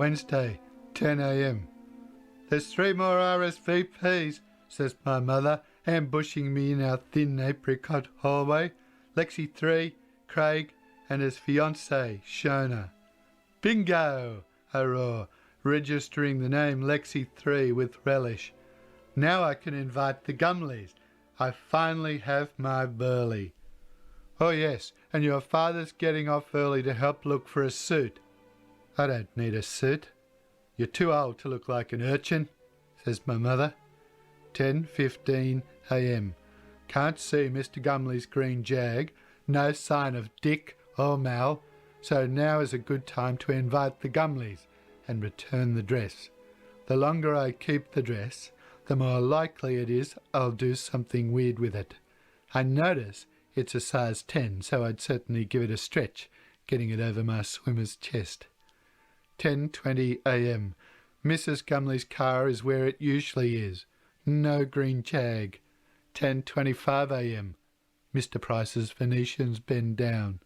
Wednesday, 10 a.m. There's 3 more RSVPs, says my mother, ambushing me in our thin apricot hallway. Lexi 3, Craig, and his fiancée, Shona. Bingo! I roar, registering the name Lexi 3 with relish. Now I can invite the Gumleys. I finally have my Burley. Oh yes, and your father's getting off early to help look for a suit. I don't need a suit. You're too old to look like an urchin, says my mother. 10:15 a.m. Can't see Mr. Gumley's green jag. No sign of Dick or Mal. So now is a good time to invite the Gumleys and return the dress. The longer I keep the dress, the more likely it is I'll do something weird with it. I notice it's a size 10, so I'd certainly give it a stretch, getting it over my swimmer's chest. 10:20 a.m. Mrs. Gumley's car is where it usually is. No green jag. 10:25 a.m. Mr. Price's Venetians bend down.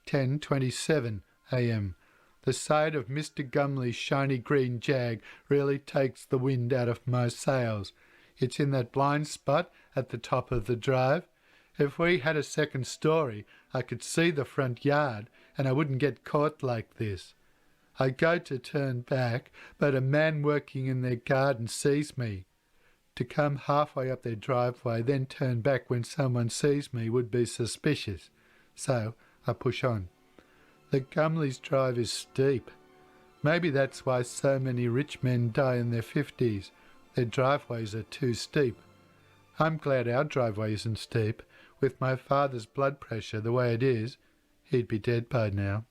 10:27 a.m. The sight of Mr. Gumley's shiny green jag really takes the wind out of my sails. It's in that blind spot at the top of the drive. If we had a second story, I could see the front yard, and I wouldn't get caught like this. I go to turn back, but a man working in their garden sees me. To come halfway up their driveway, then turn back when someone sees me would be suspicious. So I push on. The Gumleys' drive is steep. Maybe that's why so many rich men die in their 50s. Their driveways are too steep. I'm glad our driveway isn't steep. With my father's blood pressure the way it is, he'd be dead by now.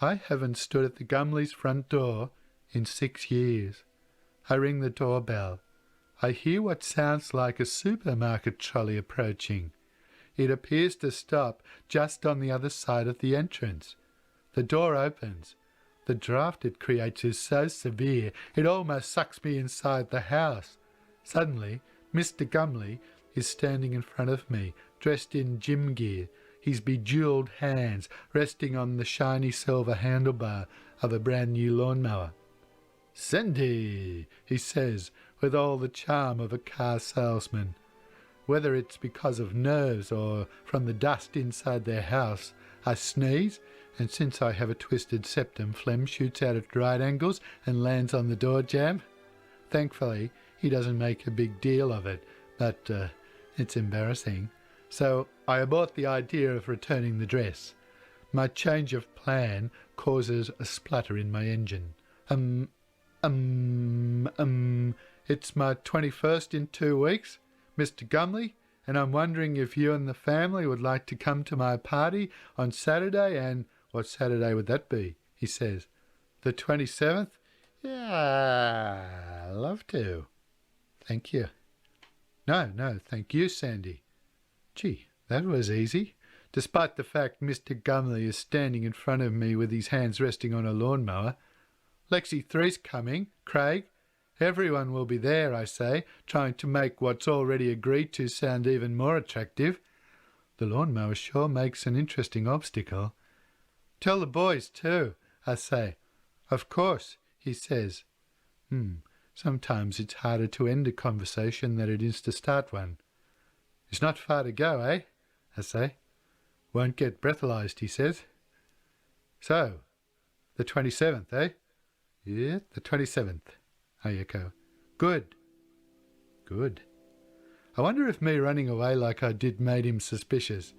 I haven't stood at the Gumleys' front door in 6 years. I ring the doorbell. I hear what sounds like a supermarket trolley approaching. It appears to stop just on the other side of the entrance. The door opens. The draft it creates is so severe it almost sucks me inside the house. Suddenly, Mr. Gumley is standing in front of me, dressed in gym gear, his bejewelled hands resting on the shiny silver handlebar of a brand new lawnmower. "Sandy," he says, with all the charm of a car salesman. Whether it's because of nerves or from the dust inside their house, I sneeze, and since I have a twisted septum, phlegm shoots out at right angles and lands on the door jamb. Thankfully, he doesn't make a big deal of it, but it's embarrassing. So I abort the idea of returning the dress. My change of plan causes a splutter in my engine. It's my 21st in 2 weeks, Mr. Gumley, and I'm wondering if you and the family would like to come to my party on Saturday, and what Saturday would that be? He says. The 27th? Yeah, I'd love to. Thank you. No, thank you, Sandy. Gee, that was easy. Despite the fact Mr. Gumley is standing in front of me with his hands resting on a lawnmower. Lexi 3's coming, Craig. Everyone will be there, I say, trying to make what's already agreed to sound even more attractive. The lawnmower sure makes an interesting obstacle. Tell the boys too, I say. Of course, he says. Sometimes it's harder to end a conversation than it is to start one. It's not far to go, eh? I say. Won't get breathalyzed, he says. So, the 27th, eh? Yeah, the 27th. I echo. Good. I wonder if me running away like I did made him suspicious,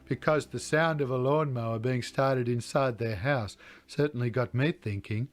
because the sound of a lawnmower being started inside their house certainly got me thinking.